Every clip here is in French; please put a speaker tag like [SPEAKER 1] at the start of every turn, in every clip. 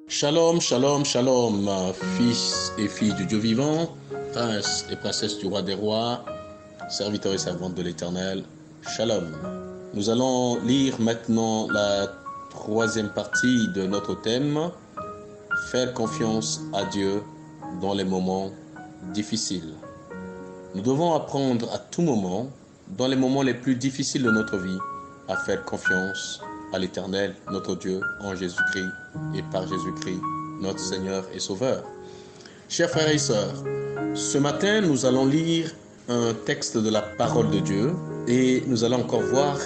[SPEAKER 1] Shalom, shalom, shalom, fils et filles du Dieu vivant, princes et princesses du roi des rois, serviteurs et servantes de l'Éternel, shalom. Nous allons lire maintenant la troisième partie de notre thème, faire confiance à Dieu dans les moments difficiles. Nous devons apprendre à tout moment, dans les moments les plus difficiles de notre vie, à faire confiance à l'Éternel, notre Dieu, en Jésus-Christ et par Jésus-Christ, notre Seigneur et Sauveur. Chers frères et sœurs, ce matin, nous allons lire un texte de la parole de Dieu et nous allons encore voir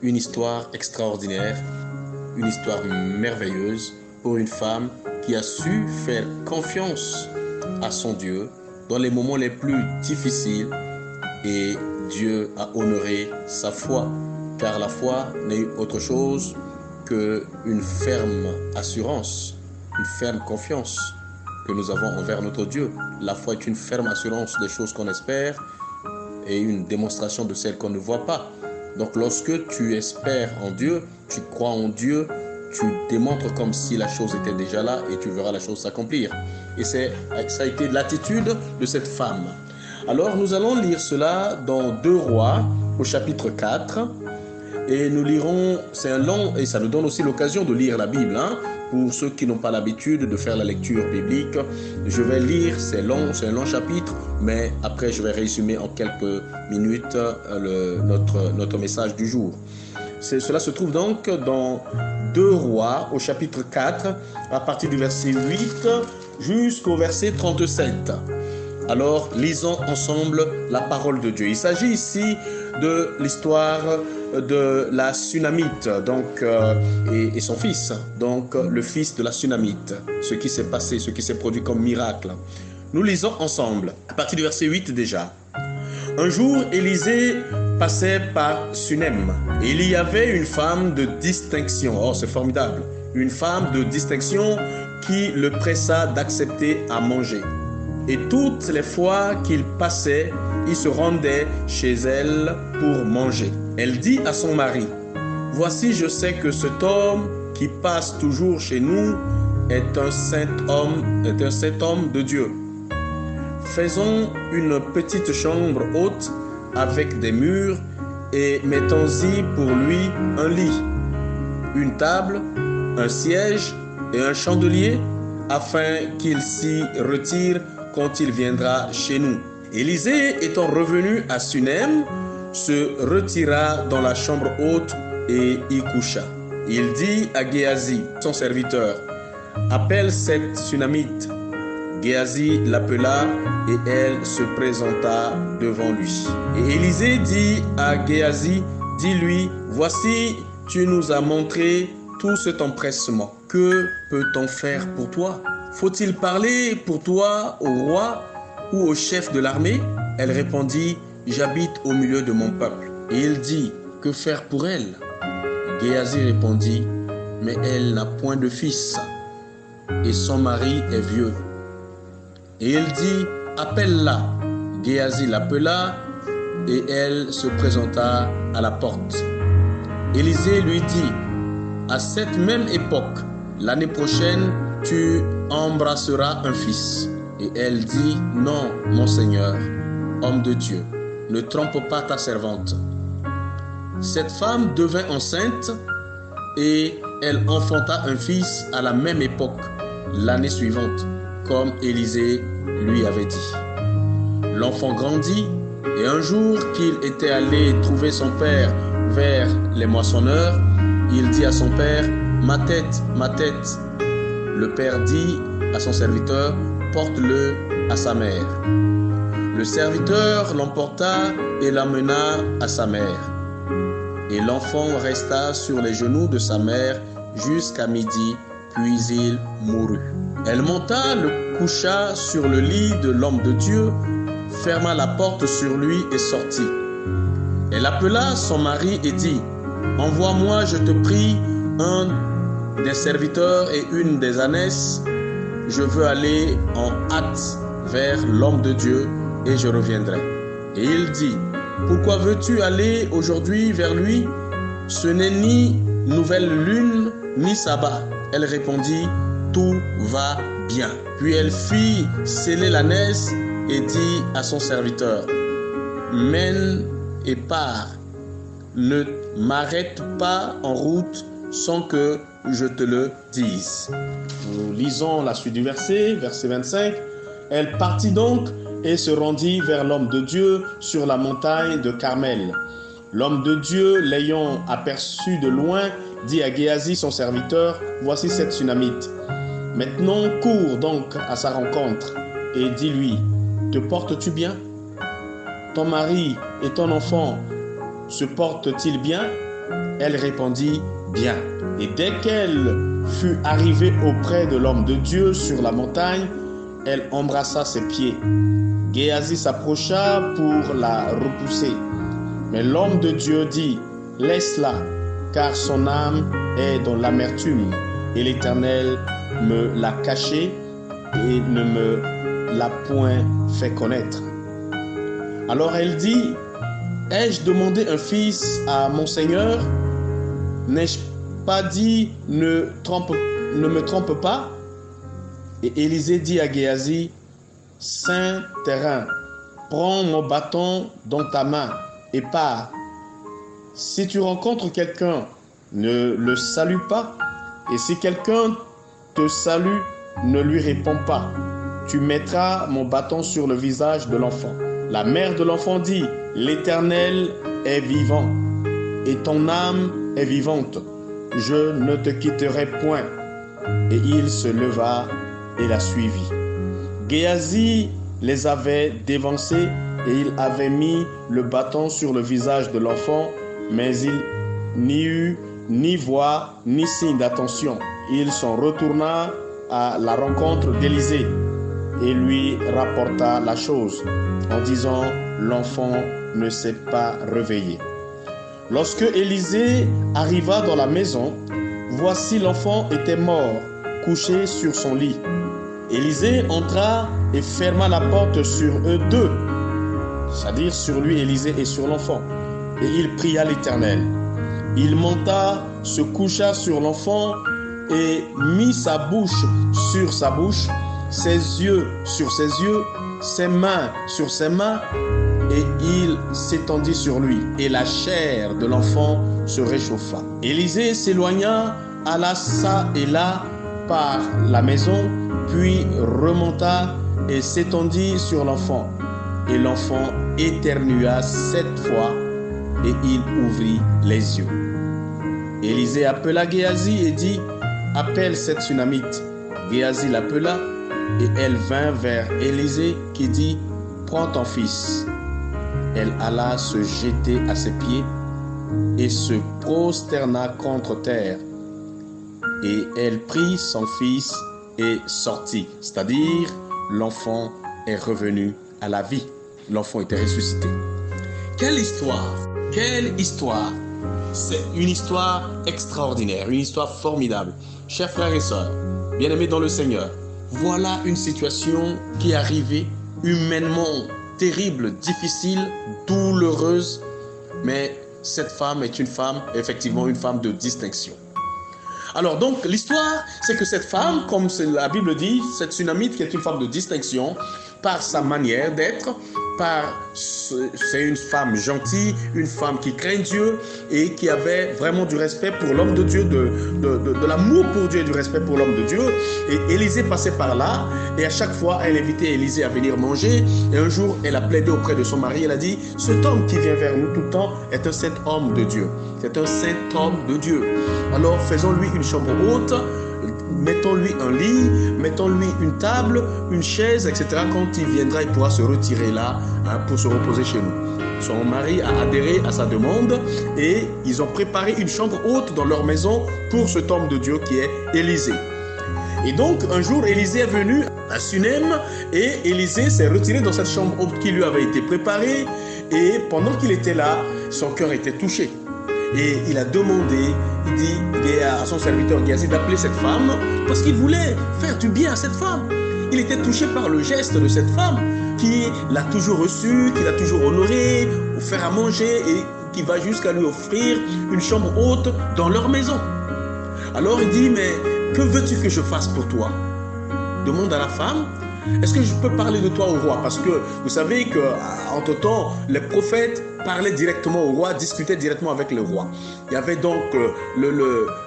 [SPEAKER 1] une histoire extraordinaire, une histoire merveilleuse pour une femme qui a su faire confiance à son Dieu dans les moments les plus difficiles et Dieu a honoré sa foi. Car la foi n'est autre chose qu'une ferme assurance, une ferme confiance que nous avons envers notre Dieu. La foi est une ferme assurance des choses qu'on espère et une démonstration de celles qu'on ne voit pas. Donc lorsque tu espères en Dieu, tu crois en Dieu, tu démontres comme si la chose était déjà là et tu verras la chose s'accomplir. Et ça a été l'attitude de cette femme. Alors nous allons lire cela dans 2 Rois au chapitre 4. Et nous lirons, c'est un long, et ça nous donne aussi l'occasion de lire la Bible, pour ceux qui n'ont pas l'habitude de faire la lecture biblique. Je vais lire, c'est un long chapitre, mais après je vais résumer en quelques minutes notre message du jour. Cela se trouve donc dans 2 Rois au chapitre 4, à partir du verset 8 jusqu'au verset 37. Alors, lisons ensemble la parole de Dieu. Il s'agit ici de l'histoire de la Sunamite, et son fils, donc le fils de la Sunamite, ce qui s'est passé, ce qui s'est produit comme miracle. Nous lisons ensemble, à partir du verset 8 déjà. Un jour, Élisée passait par Sunem, et il y avait une femme de distinction. Oh, c'est formidable! Une femme de distinction qui le pressa d'accepter à manger. Et toutes les fois qu'il passait, il se rendait chez elle pour manger. Elle dit à son mari, « Voici, je sais que cet homme qui passe toujours chez nous est un saint homme de Dieu. Faisons une petite chambre haute avec des murs et mettons-y pour lui un lit, une table, un siège et un chandelier, afin qu'il s'y retire quand il viendra chez nous. » Élisée, étant revenu à Sunem, se retira dans la chambre haute et y coucha. Il dit à Géasi, son serviteur, « Appelle cette Sunamite. » Géasi l'appela et elle se présenta devant lui. Et Élisée dit à Géasi, « Dis-lui, voici, tu nous as montré tout cet empressement. Que peut-on faire pour toi? Faut-il parler pour toi au roi ou au chef de l'armée? » Elle répondit, « J'habite au milieu de mon peuple. » Et il dit, « Que faire pour elle? » Géasi répondit, « Mais elle n'a point de fils, et son mari est vieux. » Et il dit, « Appelle-la. » Géasi l'appela, et elle se présenta à la porte. Élisée lui dit, « À cette même époque, l'année prochaine, tu embrasseras un fils. » Et elle dit, « Non, mon Seigneur, homme de Dieu, ne trompe pas ta servante. » Cette femme devint enceinte et elle enfanta un fils à la même époque, l'année suivante, comme Élisée lui avait dit. L'enfant grandit et un jour qu'il était allé trouver son père vers les moissonneurs, il dit à son père, « Ma tête, ma tête. » Le père dit à son serviteur, « Porte-le à sa mère. » Le serviteur l'emporta et l'amena à sa mère. Et l'enfant resta sur les genoux de sa mère jusqu'à midi, puis il mourut. Elle monta, le coucha sur le lit de l'homme de Dieu, ferma la porte sur lui et sortit. Elle appela son mari et dit, « Envoie-moi, je te prie, un des serviteurs et une des ânesses. Je veux aller en hâte vers l'homme de Dieu et je reviendrai. » Et il dit, « Pourquoi veux-tu aller aujourd'hui vers lui? Ce n'est ni nouvelle lune, ni sabbat. » Elle répondit, « tout va bien. Puis elle fit sceller l'ânesse et dit à son serviteur, mène et pars, ne m'arrête pas en route sans que je te le dise. Nous lisons la suite du verset 25. Elle partit donc et se rendit vers l'homme de Dieu sur la montagne de Carmel. L'homme de Dieu, l'ayant aperçu de loin, dit à Géasi, son serviteur, voici cette Sunamite. Maintenant, cours donc à sa rencontre et dis-lui, te portes-tu bien? Ton mari et ton enfant se portent-ils bien? Elle répondit, bien. Et dès qu'elle fut arrivée auprès de l'homme de Dieu sur la montagne, elle embrassa ses pieds. Géasi s'approcha pour la repousser. Mais l'homme de Dieu dit, laisse-la, car son âme est dans l'amertume, et l'Éternel me l'a cachée et ne me l'a point fait connaître. Alors elle dit, ai-je demandé un fils à mon Seigneur? N'ai-je pas dit, ne me trompe pas? Et Élisée dit à Géasi, saint terrain, prends mon bâton dans ta main et pars. Si tu rencontres quelqu'un, ne le salue pas. Et si quelqu'un te salue, ne lui réponds pas. Tu mettras mon bâton sur le visage de l'enfant. La mère de l'enfant dit, l'Éternel est vivant et ton âme est vivante. Je ne te quitterai point. Et il se leva et la suivit. Géasi les avait dévancés et il avait mis le bâton sur le visage de l'enfant, mais il n'y eut ni voix ni signe d'attention. Il s'en retourna à la rencontre d'Élisée et lui rapporta la chose en disant, l'enfant ne s'est pas réveillé. Lorsque Élisée arriva dans la maison, voici l'enfant était mort, couché sur son lit. Élisée entra et ferma la porte sur eux deux, c'est-à-dire sur lui, Élisée, et sur l'enfant. Et il pria l'Éternel. Il monta, se coucha sur l'enfant et mit sa bouche sur sa bouche, ses yeux sur ses yeux, ses mains sur ses mains, et il s'étendit sur lui. Et la chair de l'enfant se réchauffa. Élisée s'éloigna, alla çà et là par la maison, puis remonta et s'étendit sur l'enfant. Et l'enfant éternua 7 fois et il ouvrit les yeux. Élisée appela Géasi et dit, appelle cette Sunamite. Géasi l'appela et elle vint vers Élisée qui dit, prends ton fils. Elle alla se jeter à ses pieds et se prosterna contre terre. Et elle prit son fils et sortit. C'est-à-dire, l'enfant est revenu à la vie. L'enfant était ressuscité. Quelle histoire! Quelle histoire! C'est une histoire extraordinaire, une histoire formidable. Chers frères et sœurs, bien-aimés dans le Seigneur, voilà une situation qui est arrivée humainement terrible, difficile, douloureuse, mais cette femme est une femme, effectivement une femme de distinction. Alors donc l'histoire, c'est que cette femme, comme la Bible dit, cette Sunamite qui est une femme de distinction, par sa manière d'être, c'est une femme gentille, une femme qui craint Dieu et qui avait vraiment du respect pour l'homme de Dieu, de l'amour pour Dieu et du respect pour l'homme de Dieu. Et Élisée passait par là et à chaque fois elle invitait Élisée à venir manger. Et un jour elle a plaidé auprès de son mari, elle a dit, cet homme qui vient vers nous tout le temps est un saint homme de Dieu. C'est un saint homme de Dieu. Alors faisons-lui une chambre haute, mettons-lui un lit, mettons-lui une table, une chaise, etc. Quand il viendra, il pourra se retirer là pour se reposer chez nous. Son mari a adhéré à sa demande et ils ont préparé une chambre haute dans leur maison pour cet homme de Dieu qui est Élisée. Et donc un jour, Élisée est venu à Sunem et Élisée s'est retiré dans cette chambre haute qui lui avait été préparée et pendant qu'il était là, son cœur était touché. Et il a demandé, il dit à son serviteur Géasi d'appeler cette femme parce qu'il voulait faire du bien à cette femme. Il était touché par le geste de cette femme qui l'a toujours reçu, qui l'a toujours honoré, offert à manger et qui va jusqu'à lui offrir une chambre haute dans leur maison. Alors il dit, mais que veux-tu que je fasse pour toi? Demande à la femme. Est-ce que je peux parler de toi au roi? Parce que vous savez qu'entre-temps, les prophètes parlaient directement au roi, discutaient directement avec le roi. Il y avait donc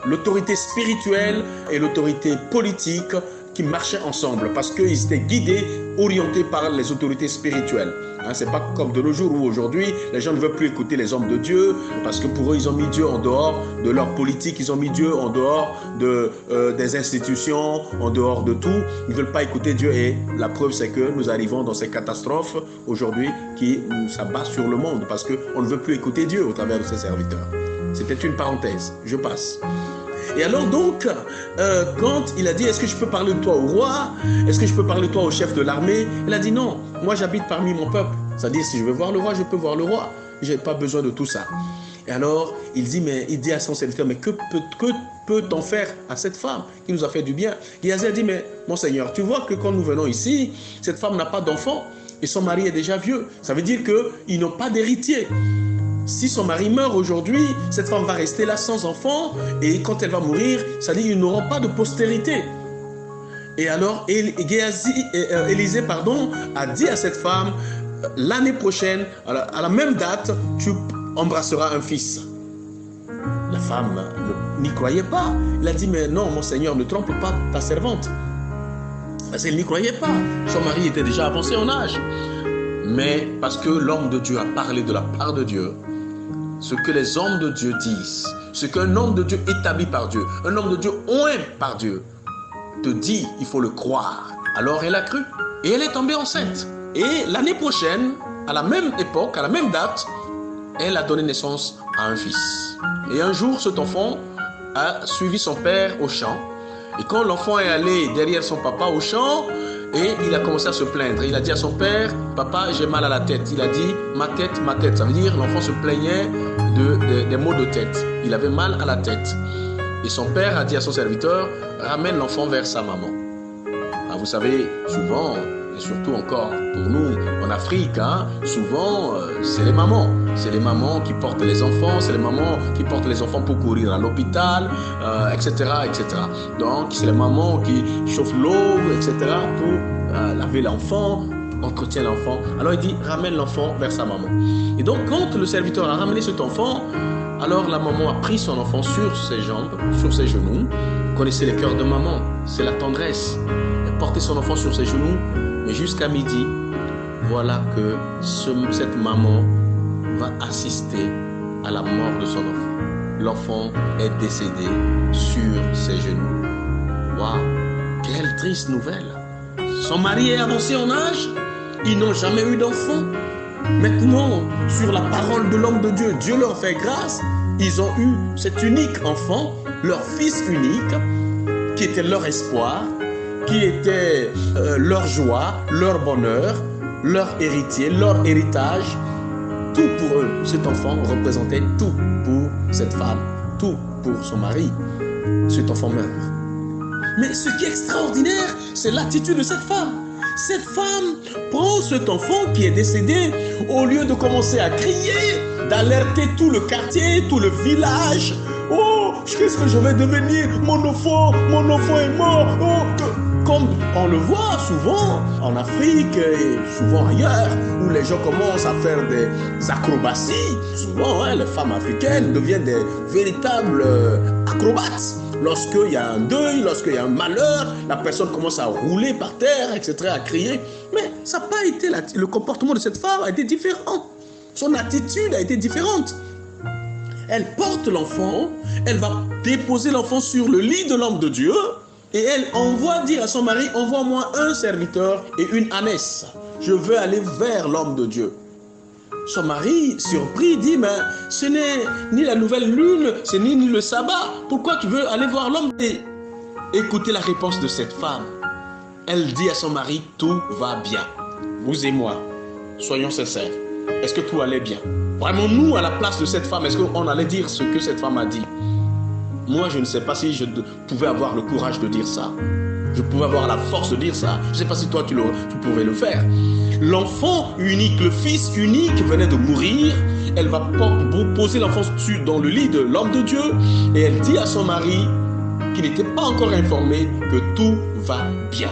[SPEAKER 1] l'autorité spirituelle et l'autorité politique qui marchaient ensemble parce qu'ils étaient guidés, orientés par les autorités spirituelles. Ce n'est pas comme de nos jours où aujourd'hui, les gens ne veulent plus écouter les hommes de Dieu parce que pour eux, ils ont mis Dieu en dehors de leur politique, ils ont mis Dieu en dehors des institutions, en dehors de tout. Ils ne veulent pas écouter Dieu et la preuve, c'est que nous arrivons dans ces catastrophes aujourd'hui qui s'abattent sur le monde parce qu'on ne veut plus écouter Dieu au travers de ses serviteurs. C'était une parenthèse, je passe. Et alors donc, quand il a dit, est-ce que je peux parler de toi au roi? Est-ce que je peux parler de toi au chef de l'armée? Il a dit non, moi j'habite parmi mon peuple. C'est-à-dire, si je veux voir le roi, je peux voir le roi. Je n'ai pas besoin de tout ça. Et alors, il dit à son serviteur, mais que peut-on faire à cette femme qui nous a fait du bien? Géasi a dit, mais mon Seigneur, tu vois que quand nous venons ici, cette femme n'a pas d'enfant et son mari est déjà vieux. Ça veut dire qu'ils n'ont pas d'héritier. Si son mari meurt aujourd'hui, cette femme va rester là sans enfant et quand elle va mourir, ça dit qu'ils n'auront pas de postérité. Et alors, Élisée a dit à cette femme, l'année prochaine, à la même date, tu embrasseras un fils. La femme n'y croyait pas. Elle a dit, mais non, mon Seigneur, ne trompe pas ta servante. Parce qu'elle n'y croyait pas. Son mari était déjà avancé en âge. Mais parce que l'homme de Dieu a parlé de la part de Dieu, ce que les hommes de Dieu disent, ce qu'un homme de Dieu établi par Dieu, un homme de Dieu oint par Dieu, te dit, il faut le croire. Alors elle a cru et elle est tombée enceinte. Et l'année prochaine, à la même époque, à la même date, elle a donné naissance à un fils. Et un jour, cet enfant a suivi son père au champ. Et quand l'enfant est allé derrière son papa au champ, et il a commencé à se plaindre. Il a dit à son père, papa, j'ai mal à la tête. Il a dit, ma tête. Ça veut dire, l'enfant se plaignait des maux de tête. Il avait mal à la tête. Et son père a dit à son serviteur, ramène l'enfant vers sa maman. Vous savez, souvent, et surtout encore pour nous en Afrique, souvent, c'est les mamans. C'est les mamans qui portent les enfants, c'est les mamans qui portent les enfants pour courir à l'hôpital, etc., etc. Donc, c'est les mamans qui chauffent l'eau, etc., pour laver l'enfant, entretient l'enfant. Alors, il dit, ramène l'enfant vers sa maman. Et donc, quand le serviteur a ramené cet enfant, alors la maman a pris son enfant sur ses jambes, sur ses genoux. Vous connaissez les cœurs de maman, c'est la tendresse. Elle portait son enfant sur ses genoux, mais jusqu'à midi, voilà que cette maman va assister à la mort de son enfant. L'enfant est décédé sur ses genoux. Waouh, quelle triste nouvelle. Son mari est avancé en âge, ils n'ont jamais eu d'enfant. Maintenant, sur la parole de l'homme de Dieu, Dieu leur fait grâce. Ils ont eu cet unique enfant, leur fils unique, qui était leur espoir, qui était leur joie, leur bonheur, leur héritier, leur héritage. Tout pour eux. Cet enfant représentait tout pour cette femme, tout pour son mari. Cet enfant meurt. Mais ce qui est extraordinaire, c'est l'attitude de cette femme. Cette femme prend cet enfant qui est décédé, au lieu de commencer à crier, d'alerter tout le quartier, tout le village. Oh, qu'est-ce que je vais devenir? Mon enfant est mort. Oh, comme on le voit souvent en Afrique et souvent ailleurs, où les gens commencent à faire des acrobaties. Souvent, les femmes africaines deviennent des véritables acrobates. Lorsqu'il y a un deuil, lorsqu'il y a un malheur, la personne commence à rouler par terre, etc., à crier. Mais ça n'a pas été le comportement de cette femme a été différent. Son attitude a été différente. Elle porte l'enfant, elle va déposer l'enfant sur le lit de l'homme de Dieu et elle envoie dire à son mari, envoie-moi un serviteur et une ânesse. Je veux aller vers l'homme de Dieu. Son mari, surpris, dit, mais ce n'est ni la nouvelle lune, ce n'est ni le sabbat. Pourquoi tu veux aller voir l'homme? Et écoutez la réponse de cette femme. Elle dit à son mari, tout va bien. Vous et moi, soyons sincères. Est-ce que tout allait bien? Vraiment, nous, à la place de cette femme, est-ce qu'on allait dire ce que cette femme a dit? Moi, je ne sais pas si je pouvais avoir le courage de dire ça. Je pouvais avoir la force de dire ça. Je ne sais pas si toi, tu pouvais le faire. L'enfant unique, le fils unique venait de mourir. Elle va poser l'enfant dans le lit de l'homme de Dieu. Et elle dit à son mari, qui n'était pas encore informé que tout va bien.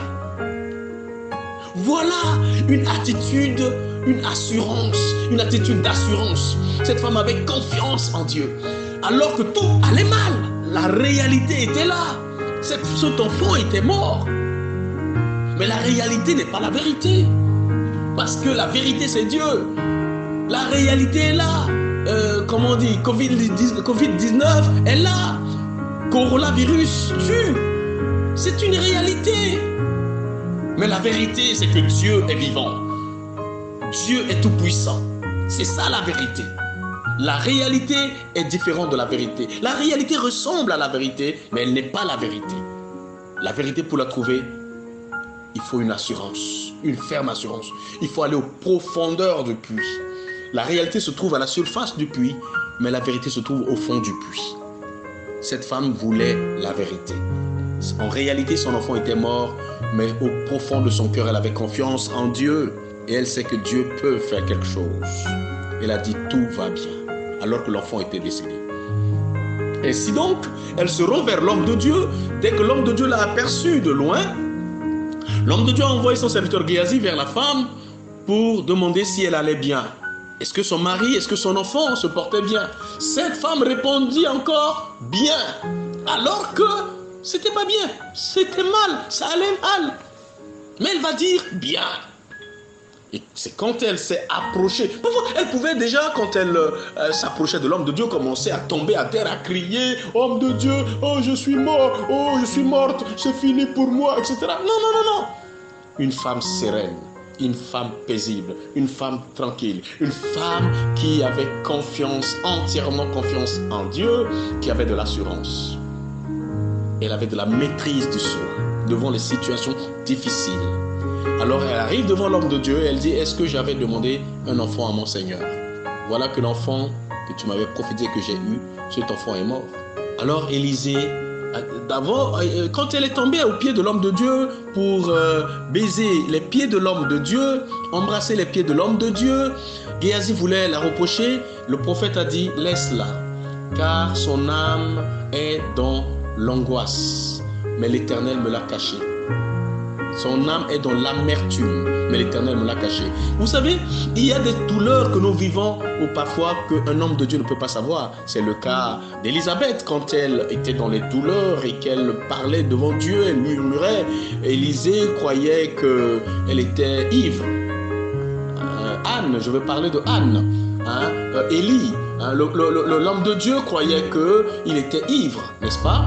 [SPEAKER 1] Voilà une attitude, une assurance, une attitude d'assurance. Cette femme avait confiance en Dieu. Alors que tout allait mal, la réalité était là. Cet enfant était mort. Mais la réalité n'est pas la vérité. Parce que la vérité, c'est Dieu. La réalité est là. Comment on dit, Covid-19 est là. Coronavirus tue. C'est une réalité. Mais la vérité, c'est que Dieu est vivant. Dieu est tout puissant. C'est ça la vérité. La réalité est différente de la vérité. La réalité ressemble à la vérité, mais elle n'est pas la vérité. La vérité, pour la trouver, il faut une assurance, une ferme assurance. Il faut aller aux profondeurs du puits. La réalité se trouve à la surface du puits, mais la vérité se trouve au fond du puits. Cette femme voulait la vérité. En réalité, son enfant était mort, mais au profond de son cœur, elle avait confiance en Dieu. Et elle sait que Dieu peut faire quelque chose. Elle a dit tout va bien, alors que l'enfant était décédé. Ainsi donc, elle se rend vers l'homme de Dieu. Dès que l'homme de Dieu l'a aperçu de loin, l'homme de Dieu a envoyé son serviteur Géasi vers la femme pour demander si elle allait bien. Est-ce que son mari, est-ce que son enfant se portait bien? Cette femme répondit encore bien, alors que c'était pas bien, c'était mal, ça allait mal. Mais elle va dire bien. Et c'est quand elle s'est approchée. Elle pouvait déjà, quand elle s'approchait de l'homme de Dieu, commencer à tomber à terre, à crier, homme de Dieu, oh je suis mort, oh je suis morte, c'est fini pour moi, etc. Non, non, non, non. Une femme sereine, une femme paisible, une femme tranquille, une femme qui avait confiance, entièrement confiance en Dieu, qui avait de l'assurance. Elle avait de la maîtrise du soi devant les situations difficiles. Alors elle arrive devant l'homme de Dieu et elle dit, est-ce que j'avais demandé un enfant à mon Seigneur? Voilà que l'enfant que tu m'avais prophétisé que j'ai eu, cet enfant est mort. Alors Élisée, d'abord, quand elle est tombée aux pieds de l'homme de Dieu pour baiser les pieds de l'homme de Dieu, embrasser les pieds de l'homme de Dieu, Géasi voulait la reprocher. Le prophète a dit, laisse-la, car son âme est dans l'angoisse, mais l'Éternel me l'a caché. Son âme est dans l'amertume, mais l'Éternel me l'a caché. Vous savez, il y a des douleurs que nous vivons ou parfois qu'un homme de Dieu ne peut pas savoir. C'est le cas d'Élisabeth quand elle était dans les douleurs et qu'elle parlait devant Dieu, elle murmurait. Élisée croyait qu'elle était ivre. Anne, je veux parler de Anne. Élie, l'homme de Dieu croyait qu'il était ivre, n'est-ce pas?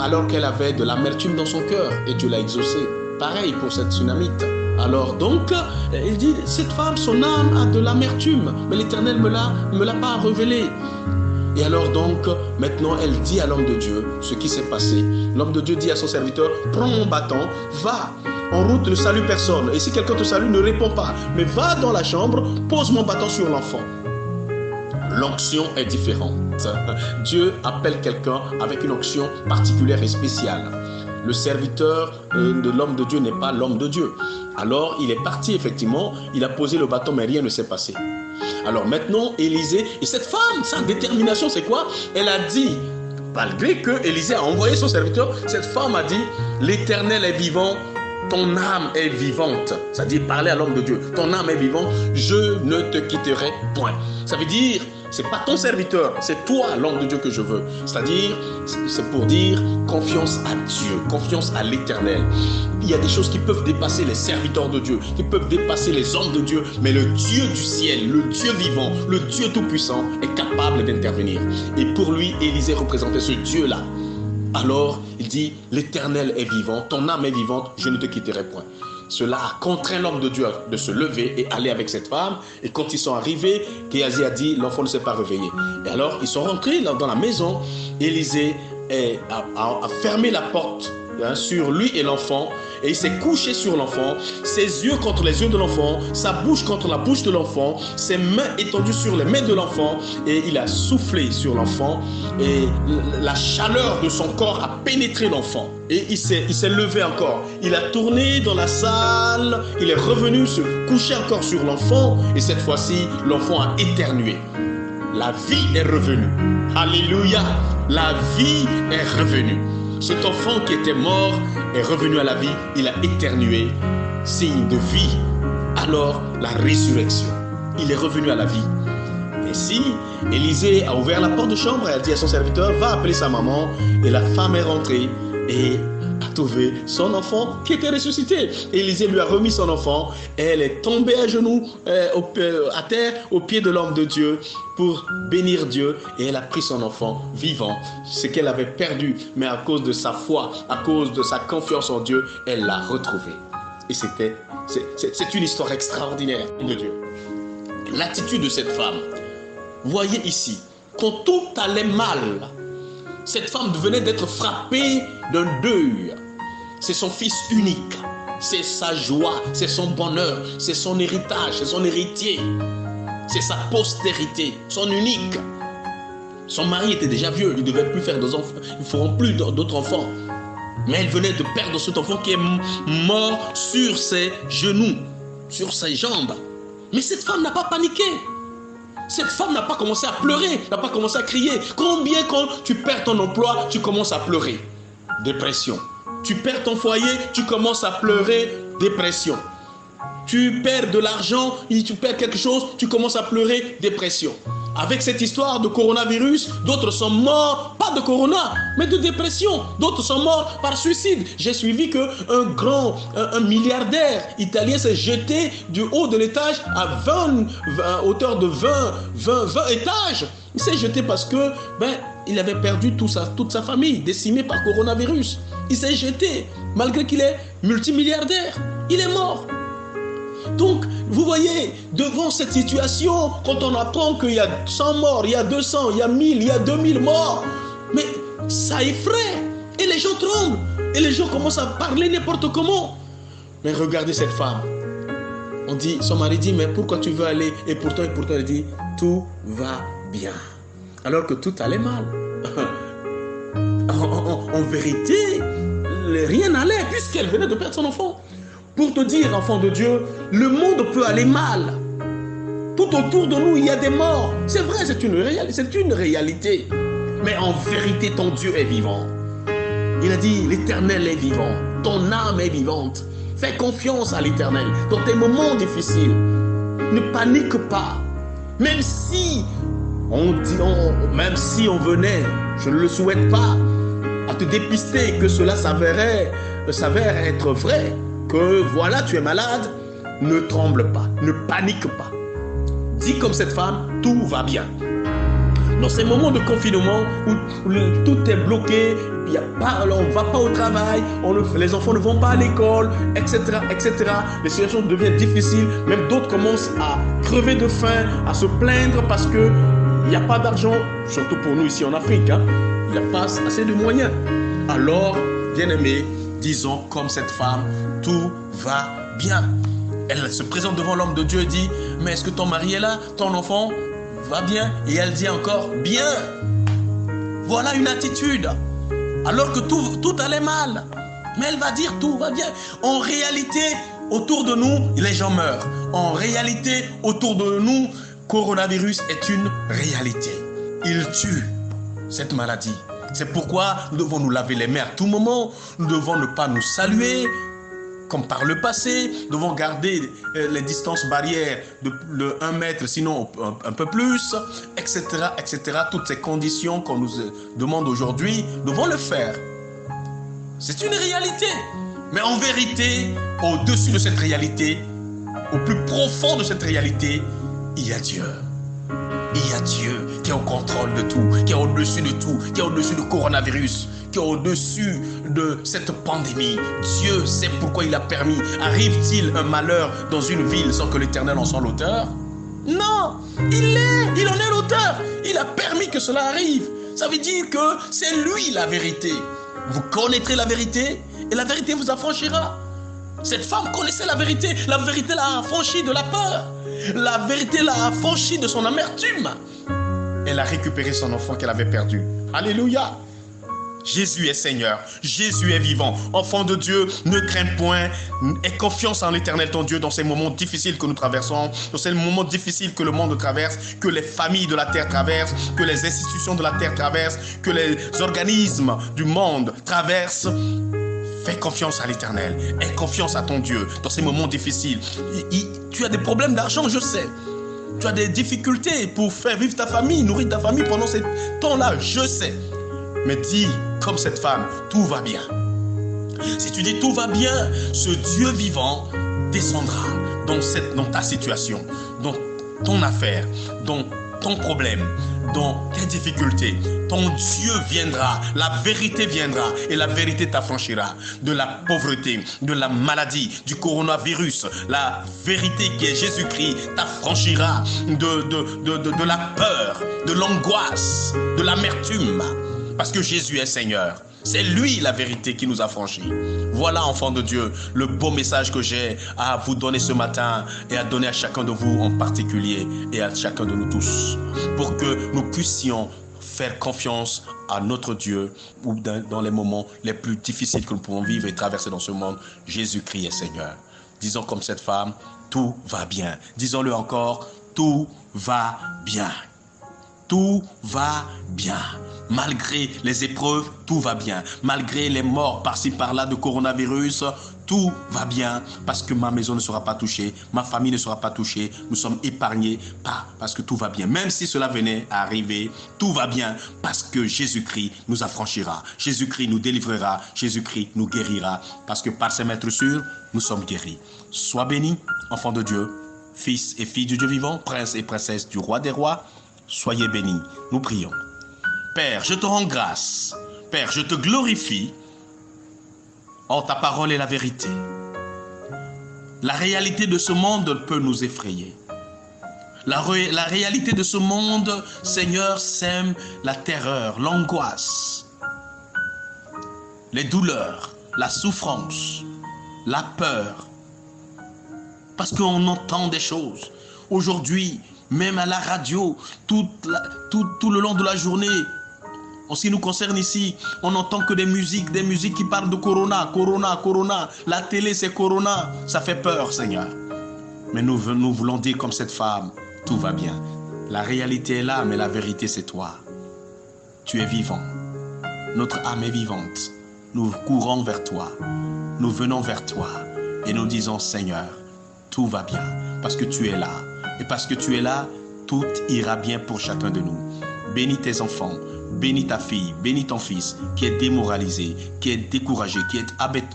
[SPEAKER 1] Alors qu'elle avait de l'amertume dans son cœur et Dieu l'a exaucé. Pareil pour cette Tsunamite. Alors donc, il dit, cette femme, son âme a de l'amertume, mais l'Éternel me l'a pas révélé. Et alors donc, maintenant, elle dit à l'homme de Dieu ce qui s'est passé. L'homme de Dieu dit à son serviteur, prends mon bâton, va. En route ne salue personne. Et si quelqu'un te salue, ne réponds pas. Mais va dans la chambre, pose mon bâton sur l'enfant. L'onction est différente. Dieu appelle quelqu'un avec une onction particulière et spéciale. Le serviteur de l'homme de Dieu n'est pas l'homme de Dieu. Alors il est parti effectivement, il a posé le bâton mais rien ne s'est passé. Alors maintenant Élisée, et cette femme, sa détermination c'est quoi? Elle a dit, malgré que Élisée a envoyé son serviteur, cette femme a dit, l'Éternel est vivant, ton âme est vivante. C'est-à-dire parler à l'homme de Dieu, ton âme est vivante, je ne te quitterai point. Ça veut dire, c'est pas ton serviteur, c'est toi l'homme de Dieu que je veux. C'est-à-dire, c'est pour dire confiance à Dieu, confiance à l'Éternel. Il y a des choses qui peuvent dépasser les serviteurs de Dieu, qui peuvent dépasser les hommes de Dieu, mais le Dieu du ciel, le Dieu vivant, le Dieu tout-puissant est capable d'intervenir. Et pour lui, Élisée représentait ce Dieu-là. Alors, il dit, l'Éternel est vivant, ton âme est vivante, je ne te quitterai point. Cela a contraint l'homme de Dieu de se lever et aller avec cette femme. Et quand ils sont arrivés, Géasi a dit, l'enfant ne s'est pas réveillé. Et alors, ils sont rentrés dans la maison. Élisée a fermé la porte sur lui et l'enfant. Et il s'est couché sur l'enfant, ses yeux contre les yeux de l'enfant, sa bouche contre la bouche de l'enfant, ses mains étendues sur les mains de l'enfant, et il a soufflé sur l'enfant, et la chaleur de son corps a pénétré l'enfant. Et il s'est levé encore, il a tourné dans la salle, il est revenu se coucher encore sur l'enfant, et cette fois-ci, l'enfant a éternué. la vie est revenue. Alléluia, la vie est revenue. Cet enfant qui était mort est revenu à la vie, il a éternué, signe de vie. Alors, la résurrection, il est revenu à la vie. Ainsi, Élisée a ouvert la porte de chambre et a dit à son serviteur, va appeler sa maman. Et la femme est rentrée et a trouvé son enfant qui était ressuscité. Élisée lui a remis son enfant. Elle est tombée à genoux à terre au pied de l'homme de Dieu pour bénir Dieu. Et elle a pris son enfant vivant, ce qu'elle avait perdu. Mais à cause de sa foi, à cause de sa confiance en Dieu, elle l'a retrouvé. Et c'est une histoire extraordinaire de Dieu. L'attitude de cette femme. Voyez ici, quand tout allait mal, cette femme venait d'être frappée d'un deuil. C'est son fils unique, c'est sa joie, c'est son bonheur, c'est son héritage, c'est son héritier, c'est sa postérité, son unique. Son mari était déjà vieux, il ne devait plus faire d'autres enfants, ils ne feront plus d'autres enfants. Mais elle venait de perdre cet enfant qui est mort sur ses genoux, sur ses jambes. Mais cette femme n'a pas paniqué. Cette femme n'a pas commencé à pleurer, n'a pas commencé à crier. Combien quand tu perds ton emploi, tu commences à pleurer? Dépression. Tu perds ton foyer, tu commences à pleurer. Dépression. Tu perds de l'argent, tu perds quelque chose, tu commences à pleurer. Dépression. Avec cette histoire de coronavirus, d'autres sont morts, pas de corona, mais de dépression. D'autres sont morts par suicide. J'ai suivi qu'un milliardaire italien s'est jeté du haut de l'étage à hauteur de 20 étages. Il s'est jeté parce que il avait perdu toute sa famille, décimée par coronavirus. Il s'est jeté, malgré qu'il est multimilliardaire. Il est mort. Donc, vous voyez, devant cette situation, quand on apprend qu'il y a 100 morts, il y a 200, il y a 1000, il y a 2000 morts, mais ça effraie. Et les gens tremblent. Et les gens commencent à parler n'importe comment. Mais regardez cette femme. Son mari dit, mais pourquoi tu veux aller? Et pourtant, elle dit, tout va bien. Alors que tout allait mal. En vérité, rien n'allait puisqu'elle venait de perdre son enfant. Pour te dire, enfant de Dieu, le monde peut aller mal. Tout autour de nous, il y a des morts. C'est vrai, c'est une réalité. Mais en vérité, ton Dieu est vivant. Il a dit, l'Éternel est vivant. Ton âme est vivante. Fais confiance à l'Éternel dans tes moments difficiles. Ne panique pas. Même si on venait, je ne le souhaite pas, à te dépister que cela s'avère être vrai, que voilà, tu es malade, ne tremble pas, ne panique pas. Dis comme cette femme, tout va bien. Dans ces moments de confinement où tout est bloqué, on ne va pas au travail, les enfants ne vont pas à l'école, etc., etc. Les situations deviennent difficiles, même d'autres commencent à crever de faim, à se plaindre parce qu'il n'y a pas d'argent, surtout pour nous ici en Afrique, il n'y a pas assez de moyens. Alors, bien-aimés, disons comme cette femme, tout va bien. Elle se présente devant l'homme de Dieu et dit, mais est-ce que ton mari est là? Ton enfant va bien? Et elle dit encore, bien. Voilà une attitude. Alors que tout allait mal. Mais elle va dire, tout va bien. En réalité, autour de nous, les gens meurent. En réalité, autour de nous, coronavirus est une réalité. Il tue cette maladie. C'est pourquoi nous devons nous laver les mains à tout moment. Nous devons ne pas nous saluer comme par le passé. Nous devons garder les distances barrières de 1 mètre, sinon un peu plus, etc., etc. Toutes ces conditions qu'on nous demande aujourd'hui, nous devons le faire. C'est une réalité. Mais en vérité, au-dessus de cette réalité, au plus profond de cette réalité, il y a Dieu. Il y a Dieu qui est au contrôle de tout, qui est au-dessus de tout, qui est au-dessus du coronavirus, qui est au-dessus de cette pandémie. Dieu sait pourquoi il a permis. Arrive-t-il un malheur dans une ville sans que l'Éternel en soit l'auteur? Non, il en est l'auteur. Il a permis que cela arrive. Ça veut dire que c'est lui la vérité. Vous connaîtrez la vérité et la vérité vous affranchira. Cette femme connaissait la vérité l'a affranchie de la peur. La vérité l'a affranchie de son amertume. Elle a récupéré son enfant qu'elle avait perdu. Alléluia.
[SPEAKER 2] Jésus est Seigneur, Jésus est vivant. Enfant de Dieu, ne crains point, aie confiance en l'Éternel ton Dieu dans ces moments difficiles que nous traversons, dans ces moments difficiles que le monde traverse, que les familles de la terre traversent, que les institutions de la terre traversent, que les organismes du monde traversent. Fais confiance à l'Éternel, aie confiance à ton Dieu dans ces moments difficiles. Tu as des problèmes d'argent, je sais. Tu as des difficultés pour faire vivre ta famille, nourrir ta famille pendant ce temps-là, je sais. Mais dis, comme cette femme, tout va bien. Si tu dis tout va bien, ce Dieu vivant descendra dans ta situation, dans ton affaire, dans ton problème, dans tes difficultés. Ton Dieu viendra, la vérité viendra et la vérité t'affranchira de la pauvreté, de la maladie, du coronavirus. La vérité qui est Jésus-Christ t'affranchira de la peur, de l'angoisse, de l'amertume. Parce que Jésus est Seigneur. C'est lui la vérité qui nous a franchis. Voilà, enfants de Dieu, le beau message que j'ai à vous donner ce matin et à donner à chacun de vous en particulier et à chacun de nous tous. Pour que nous puissions faire confiance à notre Dieu ou dans les moments les plus difficiles que nous pouvons vivre et traverser dans ce monde. Jésus-Christ est Seigneur. Disons comme cette femme, tout va bien. Disons-le encore, tout va bien. Tout va bien. Malgré les épreuves, tout va bien. Malgré les morts par-ci par-là de coronavirus, tout va bien parce que ma maison ne sera pas touchée, ma famille ne sera pas touchée, nous sommes épargnés parce que tout va bien. Même si cela venait à arriver, tout va bien parce que Jésus-Christ nous affranchira, Jésus-Christ nous délivrera, Jésus-Christ nous guérira parce que par ses maîtres sûrs, nous sommes guéris. Sois béni, enfant de Dieu, fils et fille du Dieu vivant, prince et princesse du roi des rois, soyez bénis. Nous prions. Père, je te rends grâce. Père, je te glorifie. Oh, ta parole est la vérité. La réalité de ce monde peut nous effrayer. La réalité de ce monde, Seigneur, sème la terreur, l'angoisse, les douleurs, la souffrance, la peur. Parce qu'on entend des choses. Aujourd'hui, même à la radio, tout le long de la journée, en ce qui nous concerne ici, on n'entend que des musiques qui parlent de Corona, Corona, Corona. La télé, c'est Corona. Ça fait peur, Seigneur. Mais nous voulons dire comme cette femme, tout va bien. La réalité est là, mais la vérité, c'est toi. Tu es vivant. Notre âme est vivante. Nous courons vers toi. Nous venons vers toi. Et nous disons, Seigneur, tout va bien. Parce que tu es là. Et parce que tu es là, tout ira bien pour chacun de nous. Bénis tes enfants. Bénis ta fille, bénis ton fils qui est démoralisé, qui est découragé, qui est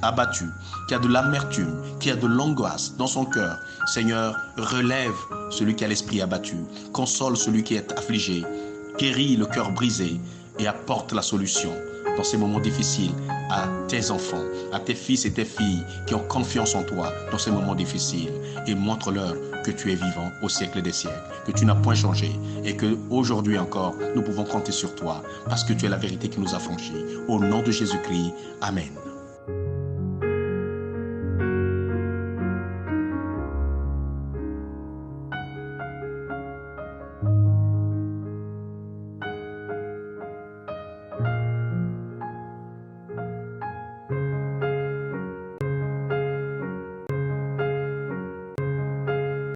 [SPEAKER 2] abattu, qui a de l'amertume, qui a de l'angoisse dans son cœur. Seigneur, relève celui qui a l'esprit abattu, console celui qui est affligé, guéris le cœur brisé et apporte la solution dans ces moments difficiles à tes enfants, à tes fils et tes filles qui ont confiance en toi dans ces moments difficiles et montre-leur que tu es vivant au siècle des siècles, que tu n'as point changé et que aujourd'hui encore nous pouvons compter sur toi parce que tu es la vérité qui nous a franchis. Au nom de Jésus-Christ, Amen.